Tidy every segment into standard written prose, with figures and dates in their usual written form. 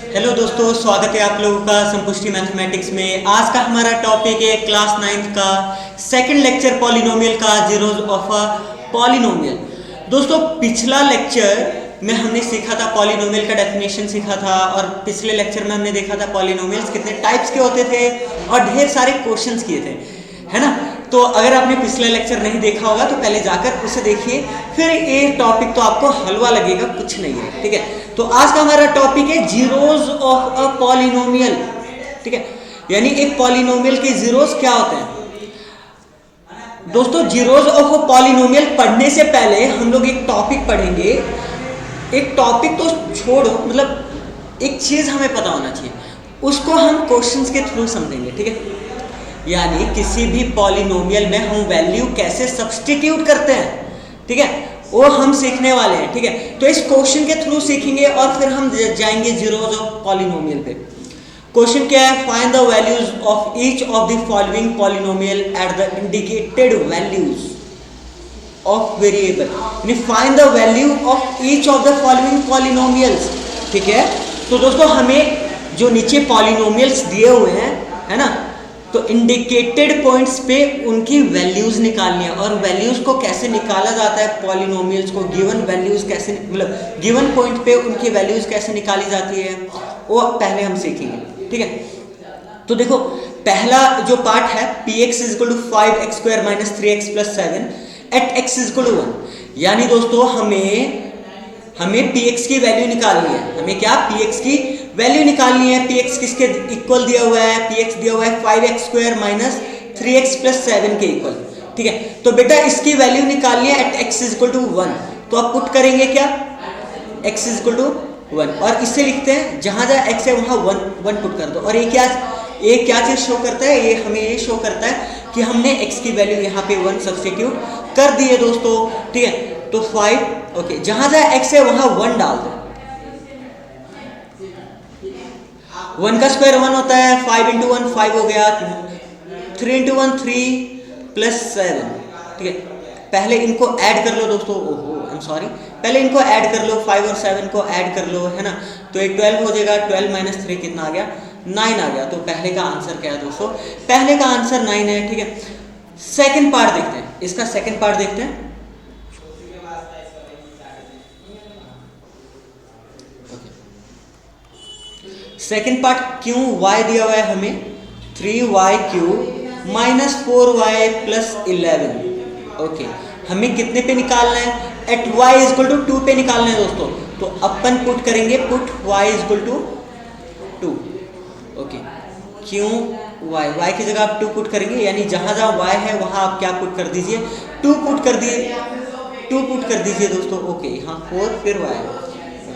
Hello दोस्तों, स्वागत है आप लोगों का संपुष्टि मैथमेटिक्स में। आज का हमारा टॉपिक है क्लास 9th का सेकंड लेक्चर पॉलिनोमियल का, जीरोस ऑफ अ पॉलिनोमियल। दोस्तों, पिछला लेक्चर में हमने सीखा था पॉलिनोमियल का डेफिनेशन सीखा था, और पिछले लेक्चर में हमने देखा था पॉलिनोमियल्स कितने टाइप्स के होते थे और ढेर सारे क्वेश्चंस किए थे, है ना। तो अगर आपने पिछला लेक्चर नहीं देखा होगा तो पहले जाकर उसे देखिए, फिर ये टॉपिक तो आपको हलवा लगेगा, कुछ नहीं है, ठीक है। तो आज का हमारा टॉपिक है जीरोस ऑफ अ पॉलिनोमियल, ठीक है। यानी एक पॉलिनोमियल के जीरोस क्या होते हैं। दोस्तों, जीरोस ऑफ अ पॉलिनोमियल पढ़ने से पहले हम लोग एक टॉपिक पढ़ेंगे। एक टॉपिक तो छोड़ो, मतलब एक चीज हमें पता होना चाहिए, उसको हम क्वेश्चंस के थ्रू समझेंगे, ठीक है। यानी किसी भी पॉलिनोमियल में हम वैल्यू कैसे सब्स्टिट्यूट करते हैं, ठीक है, वो हम सीखने वाले हैं, ठीक है। तो इस क्वेश्चन के थ्रू सीखेंगे और फिर हम जाएंगे जीरोस ऑफ पॉलिनोमियल पे। क्वेश्चन क्या है? Find the values of each of the following polynomial at the indicated values of variable. यानी find the value of each of the following polynomials, ठीक है। तो दोस्तों, हमें जो नीचे पॉलिनोमियल्स दिए हुए हैं, है ना, तो इंडिकेटेड पॉइंट्स पे उनकी वैल्यूज निकालनी है। और वैल्यूज को कैसे निकाला जाता है, पॉलिनोमियल्स को गिवन वैल्यूज कैसे, मतलब गिवन पॉइंट पे उनकी वैल्यूज कैसे निकाली जाती है, वो पहले हम सीखेंगे, ठीक है। तो देखो, पहला जो पार्ट है px is equal to 5x square minus 3x plus 7 at x is equal to 1। यानी दोस्तों, हमें px की वैल्यू निकालनी है। हमें क्या px की वैल्यू निकालनी है। px किसके इक्वल दिया हुआ है? px दिया हुआ है 5x square minus 3x plus 7 के इक्वल, ठीक है। तो बेटा इसकी वैल्यू निकालनी है at x is equal to 1। तो आप पुट करेंगे क्या? x इज इक्वल टू 1, और इससे लिखते हैं जहां जहां x है वहां 1 पुट कर दो। और ये क्या चीज शो करता है? ये हमें ये शो करता है कि हमने x की वैल्यू यहाँ पे 1 सब्स्टिट्यूट कर दी है दोस्तों, ठीक है। तो 5, ओके, जहां जहां x है वहां 1 डाल दो। 1 का स्क्वायर 1 होता है, 5 इंटू 1 5 हो गया, 3 इंटू 1 3 प्लस 7, ठीक है। पहले इनको ऐड कर लो दोस्तों, ओहो आई एम सॉरी, पहले इनको ऐड कर लो, 5 और 7 को ऐड कर लो, है ना। तो एक 12 हो जाएगा, 12 माइनस 3 कितना आ गया? 9 आ गया। तो पहले का आंसर क्या है दोस्तों? पहले का आंसर 9 है, ठीक है। सेकेंड पार्ट देखते हैं, इसका सेकेंड पार्ट देखते हैं। सेकेंड पार्ट क्यों y दिया हुआ है हमें 3y cube minus 4y plus 11, okay. हमें कितने पे निकालना है? At y is equal to 2 पे निकालना है दोस्तों। तो अपन पुट करेंगे, put y is equal to 2, okay. क्यों y की जगह आप 2 पुट करेंगे, यानी जहां जहां y है वहां आप क्या पुट कर दीजिए? 2 पुट कर दीजिए दोस्तों, ओके। यहाँ 4 फिर y,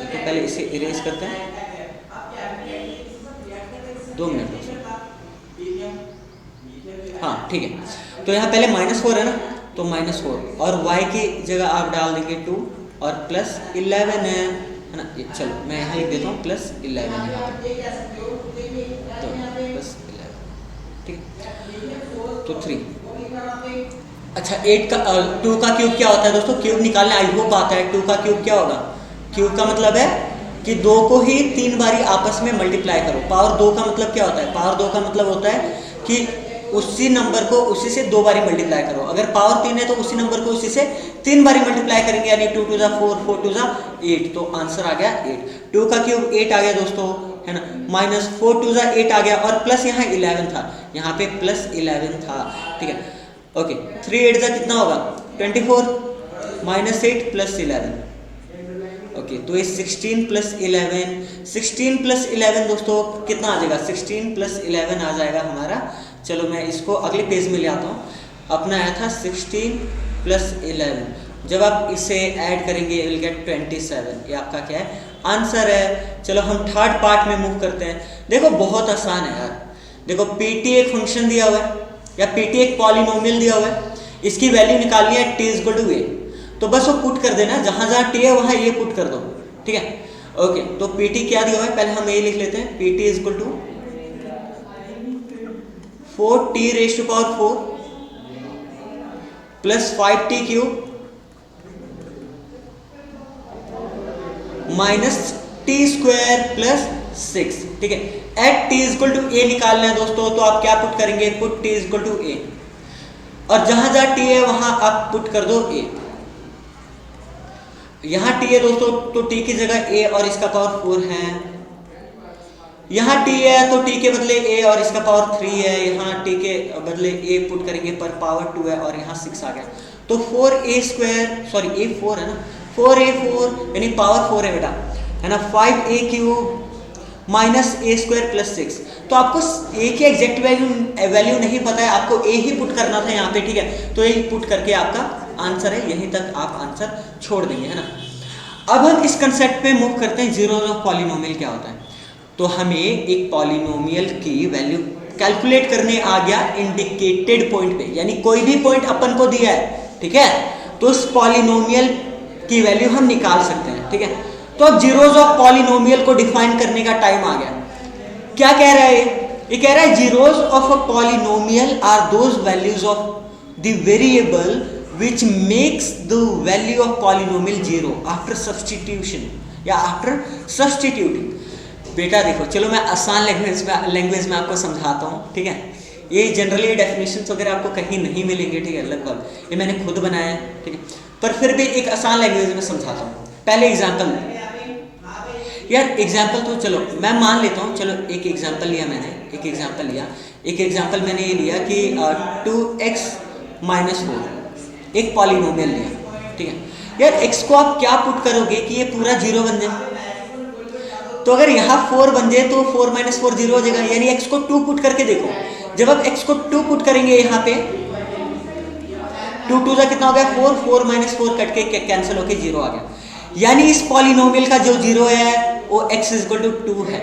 तो पहले इसे इरेज करते हैं, 2 मिनट दोस्तों, हाँ ठीक है। तो यहाँ पहले -4 है ना, तो -4 और y की जगह आप डाल देंगे 2 और प्लस 11 है ना। ये चलो मैं यहाँ लिख देता हूँ प्लस 11 यहाँ पे, तो प्लस 11, ठीक है। तो 3, अच्छा 8 का 2 का क्यूब क्या होता है दोस्तों? क्यूब निकालने आई होप आता है। 2 का क्यूब क्या होगा? क्यूब का मतलब है कि 2 को ही 3 बारी आपस में मल्टीप्लाई करो। पावर 2 का मतलब क्या होता है? पावर 2 का मतलब होता है कि उसी नंबर को उसी से 2 बारी मल्टीप्लाई करो। अगर पावर 3 है तो उसी नंबर को उसी से 3 बारी मल्टीप्लाई करेंगे, यानी 2 टू 4 4 टू 8। तो आंसर आ गया 8। 2 का क्यूब 8 आ गया दोस्तों, है ना। माइनस 4 टू 8 आ गया, और प्लस यहाँ 11 था, यहाँ पे प्लस 11 था, ठीक है, ओके। 3 8 कितना होगा? 24 माइनस 8 प्लस 11, ओके। तो ये 16 प्लस 11 दोस्तों कितना आ जाएगा? 16 प्लस 11 आ जाएगा हमारा। चलो मैं इसको अगले पेज में ले आता हूँ। अपना आया था 16 प्लस 11, जब आप इसे ऐड करेंगे विल गेट 27। ये आपका क्या है? आंसर है। चलो हम थर्ड पार्ट में मूव करते हैं। देखो बहुत आसान है यार। देखो pt एक फंक्शन दिया हुआ है, या pt एक पॉलिनोमियल दिया हुआ है, इसकी वैल्यू निकालनी है t इक्वल टू a। तो बस वो पुट कर देना, जहां जहां t है वहां ये पुट कर दो, ठीक है, ओके। तो pt क्या दिया हुआ है? पहले हम ये लिख लेते हैं, pt is equal to 4t raise to power 4 plus 5t cube minus t square plus 6, ठीक है। At T is equal to A निकालना है दोस्तों, तो आप क्या पुट करेंगे, put T is equal to A, और जहां जहां टी है वहां आप पुट कर दो ए। यहां टी है दोस्तों, तो टी की जगह ए और इसका पावर 4 है। यहां टी है तो टी के बदले ए और इसका पावर 3 है। यहां टी के बदले ए पुट करेंगे पर पावर 2 है, और यहां 6 आ गया, तो 4a स्क्वायर, सॉरी a 4 है ना, 4a4 यानी पावर 4 है बेटा, है ना, 5a cube minus a square plus 6। तो आपको a की एग्जैक्ट वैल्यू नहीं पता है, आपको a ही पुट करना था यहाँ पे, ठीक है। तो यही पुट करके आपका आंसर है, यहीं तक आप आंसर छोड़ देंगे, है ना। अब हम इस कंसेप्ट पे मूव करते हैं, जीरोस ऑफ पॉलिनोमियल क्या होता है। तो हमें एक पॉलिनोमियल की वैल्यू कैलकुलेट करने आ गया इंडिकेटेड पॉइंट पे, यानी कोई भी पॉइंट अपन को दिया है, ठीक है, तो उस पॉलिनोमियल की वैल्यू हम निकाल सकते हैं, ठीक है। तो अब जीरोस ऑफ पॉलिनोमियल को डिफाइन करने का टाइम आ गया। क्या कह रहा है ये कह रहा है zeros of a polynomial are those values of the variable which makes the value of polynomial zero after substitution या after substituting। बेटा देखो, चलो मैं आसान लैंग्वेज में आपको समझाता हूँ, ठीक है। ये जनरली डेफिनेशंस वगैरह आपको कहीं नहीं मिलेंगे, ठीक है, लगभग ये मैंने खुद बनाया है, ठीक है, पर फिर भी एक आसान लैंग्वेज में समझाता हूँ। पहले एग्जाम्पल यार, एग्जाम्पल तो चलो मैं मान लेता हूँ, चलो एक एग्जाम्पल लिया मैंने, एक एग्जाम्पल मैंने ये लिया कि 2x माइनस 4 एक पॉलिनोमियल लिया, ठीक है। यार x को आप क्या पुट करोगे कि ये पूरा 0 बन जाए। तो अगर यहाँ 4 बन जाए तो 4 माइनस 4 0 हो जाएगा, यानी x को 2 पुट करके देखो। जब आप x को 2 पुट करेंगे यहाँ पे, 2 2 का कितना हो गया 4, 4 माइनस 4 कट के कैंसिल होके 0 आ गया, यानी इस पॉलिनोमियल का जो 0 है वो x इज इक्वल टू 2 है।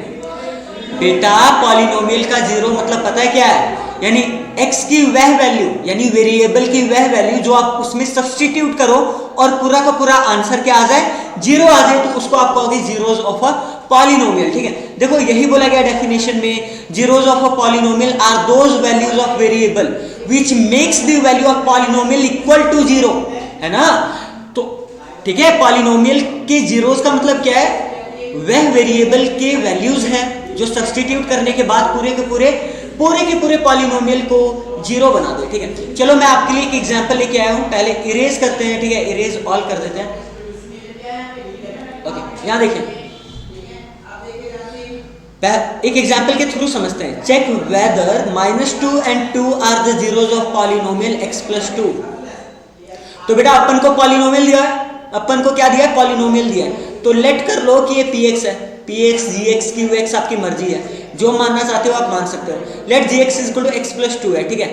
बेटा पॉलिनोमियल का 0 मतलब पता है क्या है, यानी x की वह वैल्यू, यानी वेरिएबल की वह वैल्यू जो आप उसमें सब्स्टिट्यूट करो और पूरा का पूरा आंसर क्या आ जाए, 0 आ जाए, तो उसको आप कहोगे जीरोस ऑफ अ पॉलिनोमियल, ठीक है। देखो यही बोला गया डेफिनेशन में, zeros of a polynomial are those values of variable which makes the value of polynomial equal to 0, है ना। तो ठीक है, पॉलिनोमियल के जीरोस का मतलब क्या है, वह वेरिएबल के वैल्यूज हैं जो सब्स्टिट्यूट करने के बाद पूरे के पूरे पॉलिनोमियल को 0 बना दे, ठीक है। चलो मैं आपके लिए एक एग्जांपल लेके आया हूं, पहले इरेज करते हैं, ठीक है, इरेज ऑल कर देते हैं। ओके, यहां देखें, एक एग्जांपल के थ्रू समझते हैं। Check whether -2 and 2 are the zeros of polynomial x + 2। तो बेटा अपन को पॉलिनोमियल दिया है, अपन को क्या दिया है, पॉलिनोमियल दिया है, तो लेट कर लो कि ये px है, px gx qx आपकी मर्जी है, जो मानना चाहते हो आप मान सकते हो। Let gx is equal to x + 2 है, ठीक है।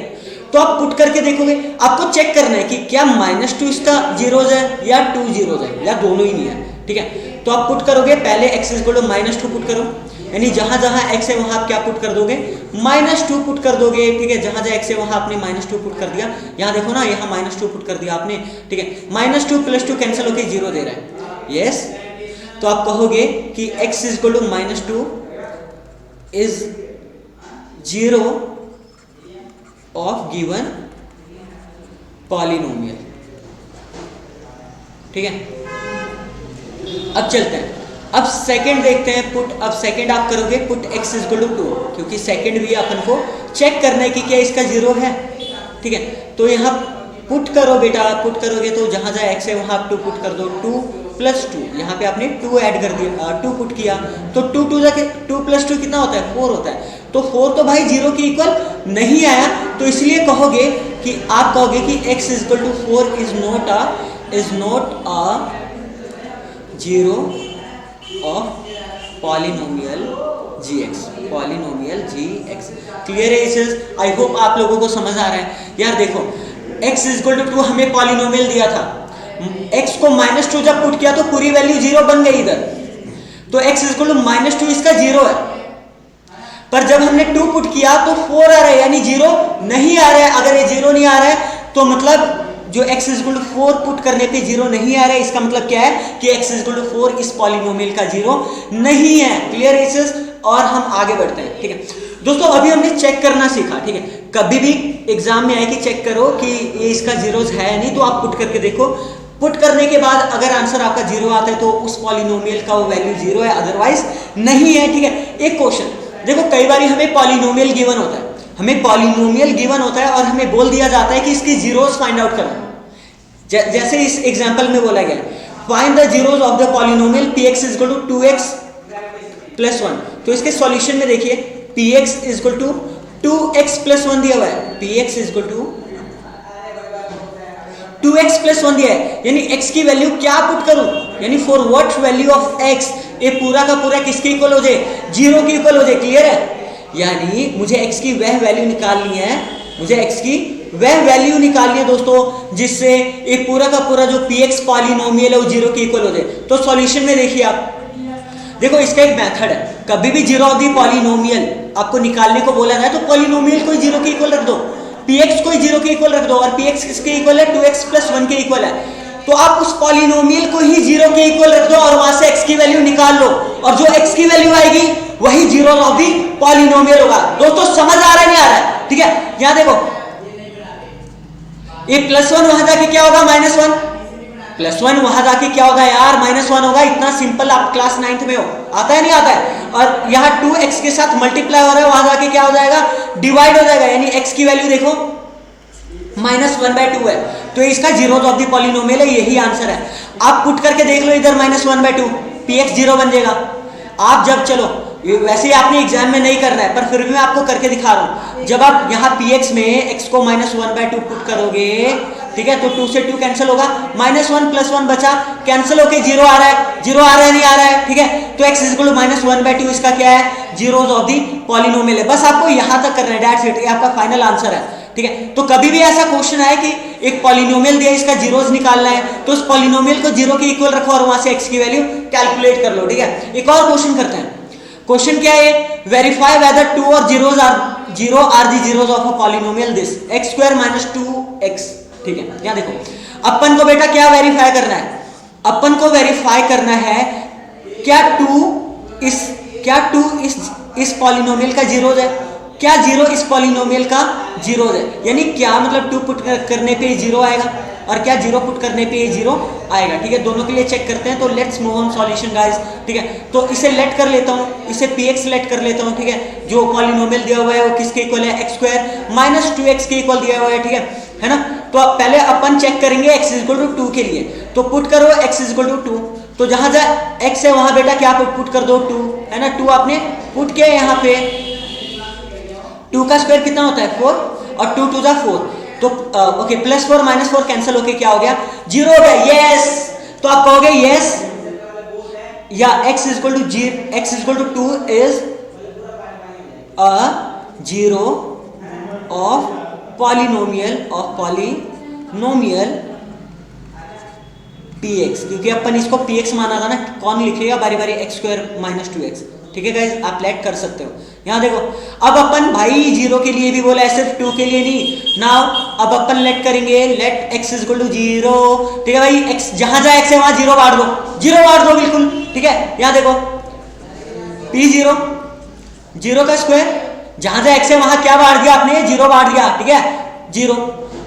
तो आप पुट करके देखोगे, आपको चेक करना है कि क्या -2 इसका जीरोस है या 2 जीरोस है या दोनों ही नहीं है, ठीक है। तो आप पुट करोगे, पहले x is equal to -2 put करो, यानी जहां जहां x है वहां आप क्या पुट कर दोगे, -2 पुट कर दोगे, ठीक है। जहां जहां x है वहां आपने -2 पुट कर दिया, यहां देखो ना, यहां -2 पुट कर दिया आपने, ठीक है। -2 + 2 कैंसिल होके 0 दे रहा है, यस। तो आप कहोगे कि x is equal to -2 is 0 of given polynomial, ठीक है। अब चलते हैं, अब सेकंड देखते हैं पुट। अब सेकंड आप करोगे put x is equal to 2, क्योंकि सेकंड भी अपन को चेक करना है कि क्या इसका 0 है, ठीक है। तो यहाँ पुट करो बेटा, पुट करोगे तो जहां जहां x है वहां आप 2 पुट कर दो, 2 + 2, यहाँ पे आपने 2 ऐड कर दिया, 2 पुट किया, तो 2 + 2 कितना होता है, 4 होता है। तो 4 तो भाई 0 के इक्वल नहीं आया, तो इसलिए कहोगे कि आप कहोगे कि x is equal to 4 is not a 0 of polynomial gx, polynomial gx। Clear है इसे? आई होप आप लोगों को समझ आ रहा है। यार देखो x इज इक्वल टू 2 हमें पॉलिनोमियल दिया था, x को -2 जब पुट किया तो पूरी वैल्यू 0 बन गई इधर, तो x इज इक्वल टू -2 इसका 0 है। पर जब हमने 2 पुट किया तो 4 आ रहा है, यानी 0 नहीं आ रहा है। अगर ये 0 नहीं आ रहा है तो मतलब जो x is equal to 4 put करने पे 0 नहीं आ रहा है, इसका मतलब क्या है कि x इज इक्वल टू 4 इस पॉलिनोमियल का 0 नहीं है। क्लियर है इसे? और हम आगे बढ़ते हैं, ठीक है दोस्तों। अभी हमने चेक करना सीखा, ठीक है। कभी भी एग्जाम में आए कि चेक करो कि ये इसका जीरोस है नहीं, तो आप पुट करके देखो। पुट करने के बाद अगर आंसर आपका 0 आता है तो उस पॉलिनोमियल का वो वैल्यू 0 है, अदरवाइज नहीं है, ठीक है। एक क्वेश्चन देखो, कई बार हमें पॉलिनोमियल गिवन होता है, हमें पॉलिनोमियल गिवन होता है और हमें बोल दिया जाता है कि इसकी जीरोस फाइंड आउट करना। जैसे इस एग्जांपल में बोला गया find the zeros of the polynomial px equal to 2x plus 1। तो इसके सॉल्यूशन में देखिए px equal to 2x plus 1 दिया हुआ है, px equal to 2x plus 1 दिया है, यानी x की वैल्यू क्या पुट करूं, यानी for what value of x ये पूरा का पूरा किसके इक्वल हो जाए, 0 के इक्वल हो जाए। क्लियर है, यानी मुझे x की वह वैल्यू निकालनी है, मुझे x की वह वैल्यू निकालनी है दोस्तों जिससे एक पूरा का पूरा जो px पॉलिनोमियल है वो 0 के इक्वल हो जाए। तो सॉल्यूशन में देखिए आप, देखो इसका एक मेथड है, कभी भी जीरो ऑफ द पॉलिनोमियल आपको निकालने को बोला जाए तो पॉलिनोमियल को 0 के इक्वल रख दो, px को 0 के इक्वल रख दो, और px किसके इक्वल है, 2x प्लस 1 के इक्वल है। तो आप उस पॉलिनोमियल को ही 0 के इक्वल रख दो और वहां से x की वैल्यू निकाल लो, और जो x की वैल्यू आएगी वही जीरो ऑफ दी पॉलिनोमियल होगा। दोस्तों समझ आ रहा है नहीं आ रहा है, ठीक है। यहां देखो ये प्लस 1 वहां जाके क्या होगा, माइनस 1, प्लस 1 वहां जाके क्या होगा यार, माइनस 1 होगा। इतना सिंपल, आप क्लास 9th में हो, आता है नहीं आता है। और यहाँ 2x के साथ मल्टीप्लाई हो रहा है, वहां जाके क्या हो जाएगा, डिवाइड हो जाएगा, यानी x की वैल्यू देखो -1/2 है। तो इसका जीरोस ऑफ द पॉलिनोमियल है, यही आंसर है। आप पुट करके देख लो इधर -1/2, px 0 बन जाएगा। आप जब चलो वैसे ही आपने एग्जाम में नहीं करना है पर फिर भी मैं आपको करके दिखा रहा हूं, जब आप यहाँ px में x को -1/2 पुट करोगे, ठीक है, तो 2 से 2 कैंसिल होगा, -1 प्लस 1 बचा, कैंसिल होके 0 आ रहा है, 0 आ रहा है नहीं आ रहा है, ठीक है। तो x इक्वल -1/2 इसका क्या है, जीरोस ऑफ दी पॉलिनोमियल है। बस आपको यहां तक करना है, दैट्स इट, ये आपका फाइनल आंसर है, ठीक है। तो कभी भी ऐसा क्वेश्चन आए कि एक पॉलिनोमियल दिया, इसका जीरोस निकालना है, तो उस पॉलिनोमियल को 0 के इक्वल रखो और वहां से x की वैल्यू कैलकुलेट कर लो, ठीक है। एक और क्वेश्चन करते हैं। क्वेश्चन क्या है, वेरीफाई वेदर 2 और 0 are the zeros of a polynomial this x² - 2x, ठीक है। यहां देखो अपन को बेटा क्या वेरीफाई करना है, अपन को वेरीफाई करना है क्या 2 इस पॉलिनोमियल का जीरोस है, क्या 0 इस पॉलिनोमियल का जीरोस है, यानी क्या मतलब 2 पुट करने पे 0 आएगा और क्या 0 पुट करने पे 0 आएगा, ठीक है। दोनों के लिए चेक करते हैं। तो let's move on solution guys, ठीक है। तो इसे लेट कर लेता हूं, इसे px लेट कर लेता हूं, ठीक है। जो पॉलिनोमियल दिया हुआ है वो किसके इक्वल है, x² - 2x के इक्वल दिया हुआ है, ठीक है ना। तो पहले अपन चेक करेंगे x = 2 के लिए, तो पुट करो x = 2, तो जहां जहां x है वहां बेटा क्या पुट कर दो, 2 है ना। 2 आपने पुट किया, यहाँ पे 2 का स्क्वायर कितना होता है, 4, और 2 2 4, तो ओके, +4 - 4 कैंसिल होके क्या हो गया, 0 हो गया, यस। तो आप कहोगे यस, या x = 2 is a zero of polynomial px, क्योंकि अपन इसको px माना था ना, कौन लिखेगा बारी बारी, x² - 2x, ठीक है गाइस, आप लेट कर सकते हो। यहां देखो अब अपन भाई 0 के लिए भी बोला है, सिर्फ 2 के लिए नहीं। नाउ अब अपन लेट करेंगे, लेट x = 0, ठीक है भाई। x जहां जहां x है वहां 0 बांट दो, 0 बांट दो बिल्कुल, ठीक है। यहां देखो p0, 0 का स्क्वायर, जहां जहां x है वहां क्या बांट दिया आपने, 0 बांट दिया, ठीक है, 0।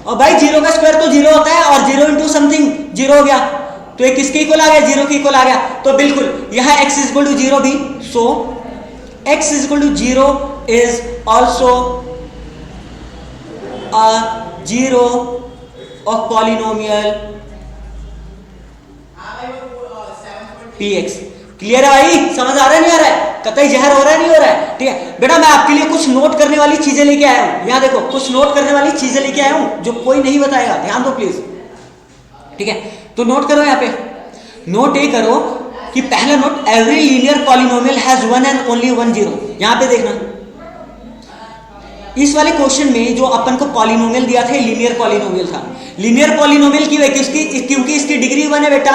और भाई 0 का स्क्वायर तो 0 होता है, और 0 × समथिंग 0 हो गया, तो ये किसके इक्वल आ गया, 0 के इक्वल आ गया। तो बिल्कुल यहाँ x = 0 भी, सो x = 0 is also a zero of polynomial px। Clear है भाई, समझ आ रहा है नहीं आ रहा है, कतई जहर हो रहा है नहीं हो रहा है, ठीक है बेटा। मैं आपके लिए कुछ नोट करने वाली चीजें लेके आया हूं, यहाँ देखो कुछ नोट करने वाली चीजें लेके आया हूं जो कोई नहीं बताएगा, ध्यान दो प्लीज, ठीक है। तो नोट करो, यहाँ पे नोट ये करो कि पहला note, every linear polynomial has one and only one zero. यहां पे देखना, इस वाले क्वेश्चन में जो अपन को पॉलिनोमियल दिया था लीनियर पॉलिनोमियल था। लीनियर पॉलिनोमियल की क्योंकि इसकी डिग्री 1 है बेटा,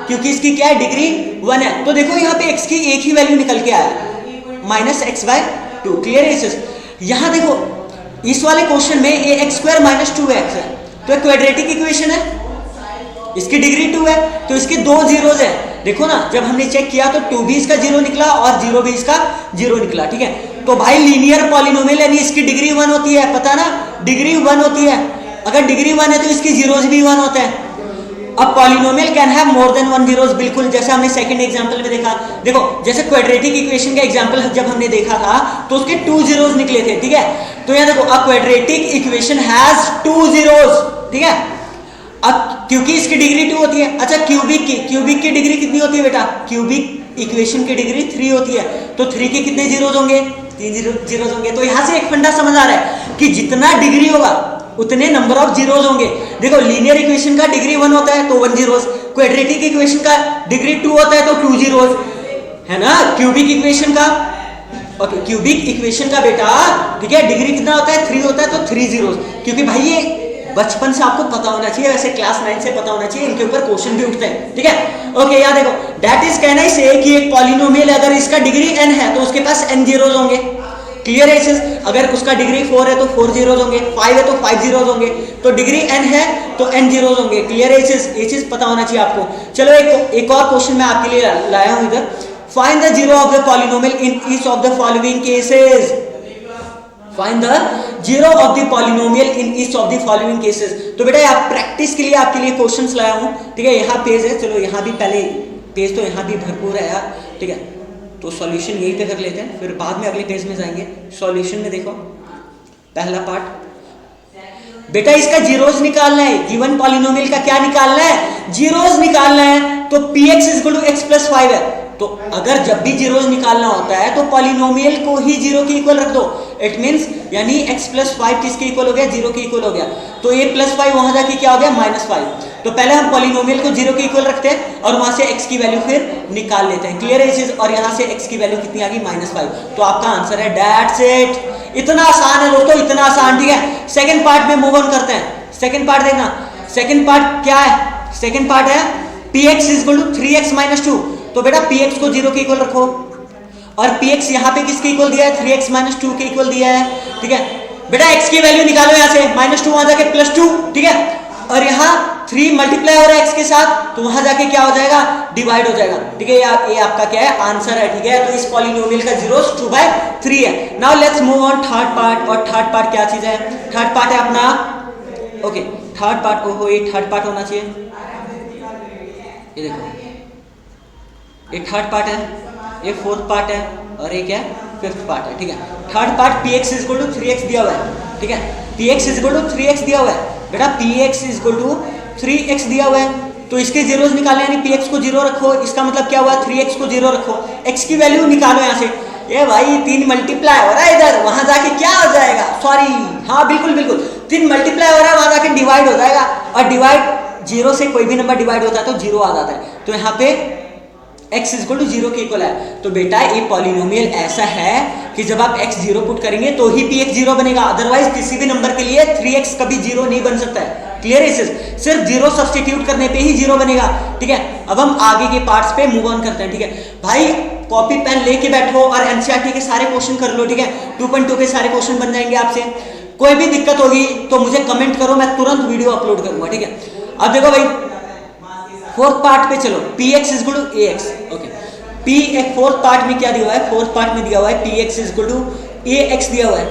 क्योंकि इसकी क्या है, डिग्री 1 है। तो देखो यहाँ पे x की एक ही वैल्यू निकल के आया, -x/2। क्लियर है इस, यहां देखो इस वाले क्वेश्चन में ये x² - 2x है, तो एक क्वाड्रेटिक इक्वेशन है, इसकी डिग्री 2 है, तो इसके 2 जीरोस है। देखो ना, जब हमने चेक किया तो 2 भी इसका 0 निकला और 0 भी इसका 0 निकला, ठीक है। तो भाई लीनियर पॉलिनोमियल यानी इसकी डिग्री 1 होती है, पता ना, डिग्री 1 होती है। अगर डिग्री 1 है तो इसकी जीरोस भी 1 होते हैं। अब polynomial can have more than one zeros, बिल्कुल जैसे हमने सेकंड एग्जांपल में देखा। देखो जैसे क्वाड्रेटिक इक्वेशन का एग्जांपल जब हमने देखा था तो उसके 2 जीरोस निकले थे, ठीक है। तो यहाँ देखो a quadratic equation has 2 zeros, ठीक है। अब क्योंकि इसकी डिग्री 2 होती है। अच्छा क्यूबिक की डिग्री कितनी होती है बेटा? क्यूबिक इक्वेशन की डिग्री 3 होती है, तो 3 के कितने जीरोस होंगे? 3 जीरोस होंगे। तो यहां से एक फंडा समझ आ रहा है कि जितना डिग्री होगा उतने नंबर ऑफ जीरोस होंगे। देखो लीनियर इक्वेशन का डिग्री 1 होता है तो 1 जीरोस, क्वाड्रेटिक इक्वेशन का डिग्री 2 होता है तो 2 जीरोस, है ना। क्यूबिक इक्वेशन का, ओके क्यूबिक इक्वेशन का बेटा, ठीक है, डिग्री कितना होता है? 3 होता है तो 3 जीरोस। क्योंकि भाई ये बचपन से आपको पता होना चाहिए, वैसे क्लास 9 से पता होना चाहिए, इनके ऊपर क्वेश्चन भी उठते हैं, ठीक है। ओके यार देखो दैट इज कैन आई से कि एक पॉलिनोमियल अगर इसका डिग्री n है तो उसके पास n जीरोस होंगे। क्लियर है इसे? अगर उसका डिग्री 4 है तो 4 जीरोस होंगे, 5 है तो 5 जीरोस होंगे, तो डिग्री n है तो n जीरोस होंगे। क्लियर है इसे? ये चीज पता होना चाहिए आपको। चलो एक और क्वेश्चन मैं आपके लिए लाया हूं इधर। Find the zero of the polynomial in each of the following cases. Find the zero of the polynomial in each of the following cases. तो बेटा आप प्रैक्टिस के लिए आपके लिए क्वेश्चंस लाया हूं, ठीक है। यहाँ पेज है, चलो यहाँ भी पहले पेज तो यहाँ भी भरपूर है यार, ठीक है। तो सॉल्यूशन यहीं पे कर लेते हैं, फिर बाद में अगले पेज में जाएंगे। सॉल्यूशन में देखो पहला पार्ट, बेटा इसका जीरोस निकालना है। गिवन पॉलिनोमियल का क्या निकालना है? जीरोस निकालना है। तो px = x + 5 है, तो अगर जब भी जीरोस निकालना होता है तो पॉलिनोमियल को ही जीरो के इक्वल रख दो। इट मींस यानी x + 5 किसके इक्वल हो गया? जीरो के इक्वल हो गया। तो a + 5 वहां जाके क्या हो गया? -5। तो पहले हम पॉलिनोमियल को जीरो के इक्वल रखते हैं और वहां से x की वैल्यू फिर निकाल लेते हैं। क्लियर है ये चीज? और यहाँ से x की वैल्यू कितनी आ गई? -5। तो आपका आंसर है दैट्स इट। इतना आसान है दोस्तों, इतना आसान, ठीक है। सेकंड पार्ट में मूव ऑन करते हैं। सेकंड पार्ट देखना, सेकंड पार्ट क्या है? सेकंड पार्ट है px = 3x - 2। तो बेटा px को जीरो के इक्वल रखो और px यहाँ पे किसके इक्वल दिया है? 3x - 2 के इक्वल दिया है, ठीक है। बेटा x की वैल्यू निकालो यहाँ से, -2 वहां जाके +2, ठीक है। और यहाँ 3 मल्टीप्लाई हो रहा है x के साथ, तो वहां जाके क्या हो जाएगा? डिवाइड हो जाएगा, ठीक है। ये आपका क्या है? आंसर है, ठीक है। तो इस पॉलिनोमियल का जीरोस 2/3 है। Now let's move on third part. और थर्ड पार्ट क्या चीज है? थर्ड पार्ट है अपना, ओके थर्ड पार्ट, ओहो ये थर्ड पार्ट होना चाहिए। ये देखो ये थर्ड पार्ट है, ये फोर्थ पार्ट है और ये क्या है? फिफ्थ पार्ट है, ठीक है। थर्ड पार्ट px = 3x दिया हुआ है, ठीक है। px = 3x दिया हुआ है बेटा, px = 3x दिया हुआ है। तो इसके जीरोस निकालने, यानी px को जीरो रखो, इसका मतलब क्या हुआ? 3x को जीरो रखो, x की वैल्यू निकालो यहाँ से। ये भाई 3 मल्टीप्लाई हो रहा है इधर, वहां जाके क्या हो जाएगा? सॉरी, हाँ बिल्कुल बिल्कुल 3 मल्टीप्लाई हो रहा है, वहां जाके डिवाइड हो जाएगा। और डिवाइड जीरो से कोई भी नंबर डिवाइड होता है तो जीरो आ जाता है। तो यहाँ पे x = 0 के इक्वल है। तो बेटा ये पॉलिनोमियल ऐसा है कि जब आप x 0 पुट करेंगे तो ही px 0 बनेगा, अदरवाइज किसी भी नंबर के लिए 3x कभी 0 नहीं बन सकता है। क्लियर है? सिर्फ 0 सब्स्टिट्यूट करने पे ही 0 बनेगा, ठीक है। अब हम आगे के पार्ट्स पे मूव ऑन करते हैं, ठीक है। भाई कॉपी पेन लेके बैठो और एनसीईआरटी के सारे क्वेश्चन कर लो, ठीक है। 2.2 के सारे क्वेश्चन बन जाएंगे आपसे। कोई भी दिक्कत होगी तो मुझे कमेंट करो, मैं तुरंत वीडियो अपलोड करूंगा, ठीक है। अब देखो भाई फोर्थ पार्ट पे चलो, px = ax, okay. Fourth part में क्या दिया हुआ है? फोर्थ पार्ट में दिया हुआ है px = ax दिया हुआ है।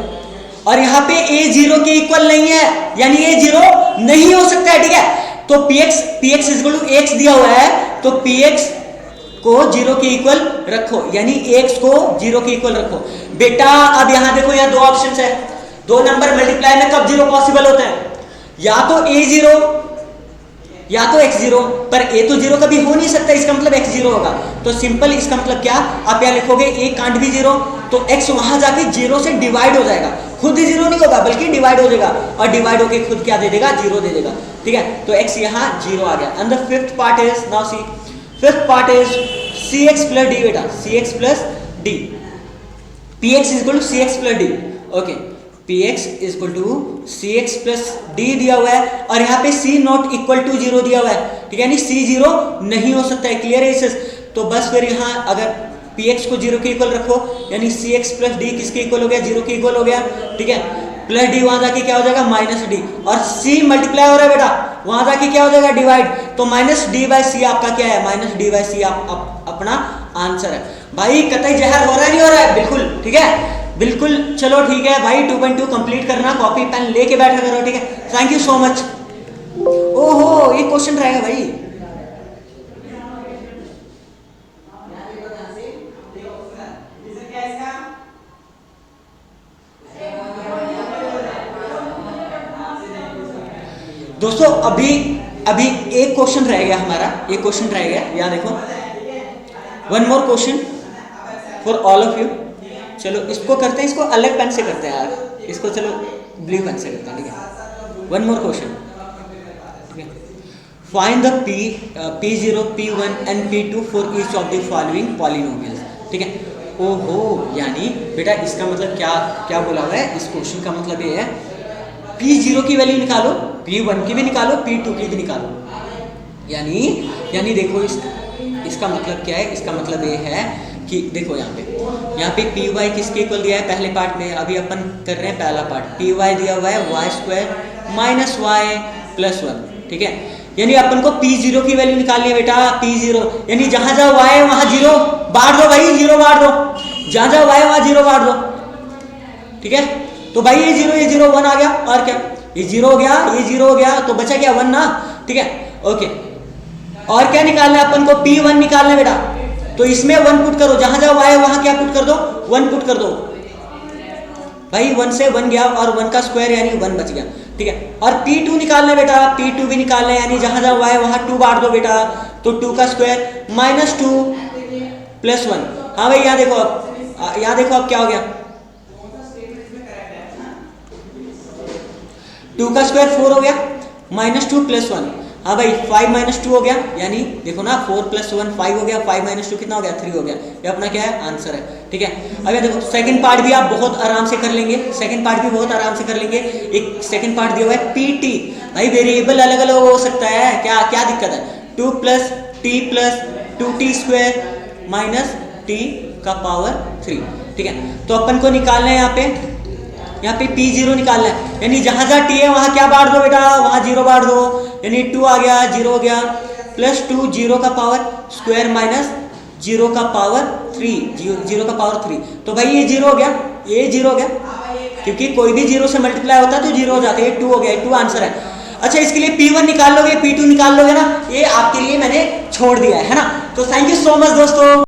और यहाँ पे a 0 के इक्वल नहीं है, यानी a 0 नहीं हो सकता है, ठीक है। तो px = ax दिया हुआ है, तो px को 0 के इक्वल रखो, यानी ax को 0 के इक्वल रखो। बेटा अब यहाँ देखो, यहाँ दो ऑप्शन है, दो नंबर मल्टीप्लाई में कब 0 पॉसिबल होता है? या तो a 0 या तो x 0, पर a तो 0 कभी हो नहीं सकता, इसका मतलब x 0 होगा। तो सिंपल इसका मतलब क्या? आप यहाँ लिखोगे a कांट भी 0, तो x वहां जाके 0 से डिवाइड हो जाएगा, खुद ही 0 नहीं होगा बल्कि डिवाइड हो जाएगा, और डिवाइड होके खुद क्या दे देगा? 0 दे देगा, ठीक है। तो x यहाँ 0 आ गया। And the fifth part is, now see, fifth part is cx + d बेटा, cx + d। px = cx + d, okay. px = cx + d दिया हुआ है और यहाँ पे c ≠ = 0 दिया हुआ है, ठीक है। यानी c 0 नहीं हो सकता है। क्लियर है इसे? तो बस फिर यहाँ अगर px को 0 के इक्वल रखो, यानी cx + d किसके इक्वल हो गया? 0 के इक्वल हो गया, ठीक है। प्लस d वहां जाके क्या हो जाएगा? -d, और c मल्टीप्लाई हो रहा है बेटा, वहां जाके क्या हो जाएगा? डिवाइड। तो -d/c आपका क्या है? -d/c अपना आंसर है। भाई कतई जहर हो रहा है, नहीं हो रहा है? बिल्कुल, ठीक है, बिल्कुल। चलो ठीक है भाई, 2.2 कंप्लीट करना, कॉपी पेन लेके बैठा करो, ठीक है। Thank you so much. ओहो ये क्वेश्चन रहेगा भाई। दोस्तों अभी अभी एक क्वेश्चन रह गया हमारा, एक क्वेश्चन रह गया, यहाँ देखो, one more question for all of you. चलो इसको करते हैं, इसको अलग पेन से करते हैं यार, इसको चलो ब्लू पेन से करते हैं, ठीक है। वन मोर क्वेश्चन, ठीक है। Find the P0, P1 and P2 for each of the following polynomials, ठीक है। ओहो, यानी बेटा इसका मतलब क्या क्या बोला हुआ है, इस क्वेश्चन का मतलब ये है P0 की वैल्यू निकालो, P1 की भी निकालो, P2 की भी निकालो। यानी देखो इसका मतलब क्या है, इसका मतलब ये है कि देखो यहाँ पे Py किसके इक्वल दिया है पहले पार्ट में, अभी अपन कर रहे हैं पहला पार्ट। Py दिया हुआ है y² माइनस y प्लस 1, ठीक है। यानी अपन को P0 की वैल्यू निकालनी है बेटा, P0 यानी जहां जहां y है वहां 0 बांट दो भाई, 0 बांट दो, जहां जहां y है वहां 0 बांट दो, ठीक है। तो भाई ये 0 1 आ गया, और क्या, ये 0 हो गया, ये 0 हो गया, तो बचा क्या 1 ना, ठीक है, ओके। और क्या निकालना है अपन को, P1 निकालना है बेटा, तो इसमें 1 पुट करो, जहां जहां y है वहां क्या पुट कर दो, 1 पुट कर दो भाई, 1 से 1 गया और 1 का स्क्वायर यानी 1 बच गया, ठीक है। और P2 निकालना है बेटा, P2 भी निकालना है, यानी जहां जहां y है वहां 2 बांट दो बेटा, तो 2 का स्क्वायर माइनस 2 प्लस 1। हाँ भाई यहाँ देखो अब क्या हो गया, 2 का स्क्वायर 4 हो गया, माइनस 2 प्लस 1, हाँ भाई 5 माइनस 2 हो गया, यानी देखो ना 4 प्लस 1 5 हो गया, 5 माइनस 2 कितना हो गया 3 हो गया, ये अपना क्या है आंसर है, ठीक है। अब ये देखो सेकंड पार्ट भी आप बहुत आराम से कर लेंगे, सेकंड पार्ट भी बहुत आराम से कर लेंगे। एक सेकंड पार्ट दिया हुआ है PT, भाई वेरिएबल अलग अलग हो सकता है, क्या क्या दिक्कत है, 2 plus t plus 2t square minus t का पावर 3, ठीक है। तो अपन को निकालना है यहाँ पे P0 निकालना है, यानी जहां जहां t है वहां क्या बांट दो बेटा, वहां 0 बांट दो, यानी 2 आ गया, 0 हो गया, प्लस 2 0 का पावर स्क्वायर माइनस 0 का पावर 3, 0 का पावर 3, तो भाई ये 0 हो गया, ये 0 हो गया, क्योंकि कोई भी 0 से मल्टीप्लाई होता है तो 0 हो जाता है, ये 2 हो गया, 2 आंसर है। अच्छा इसके लिए P1 निकाल लोगे, P2 निकाल लोगे ना, ये आपके लिए मैंने छोड़ दिया है ना। तो थैंक यू सो मच दोस्तों।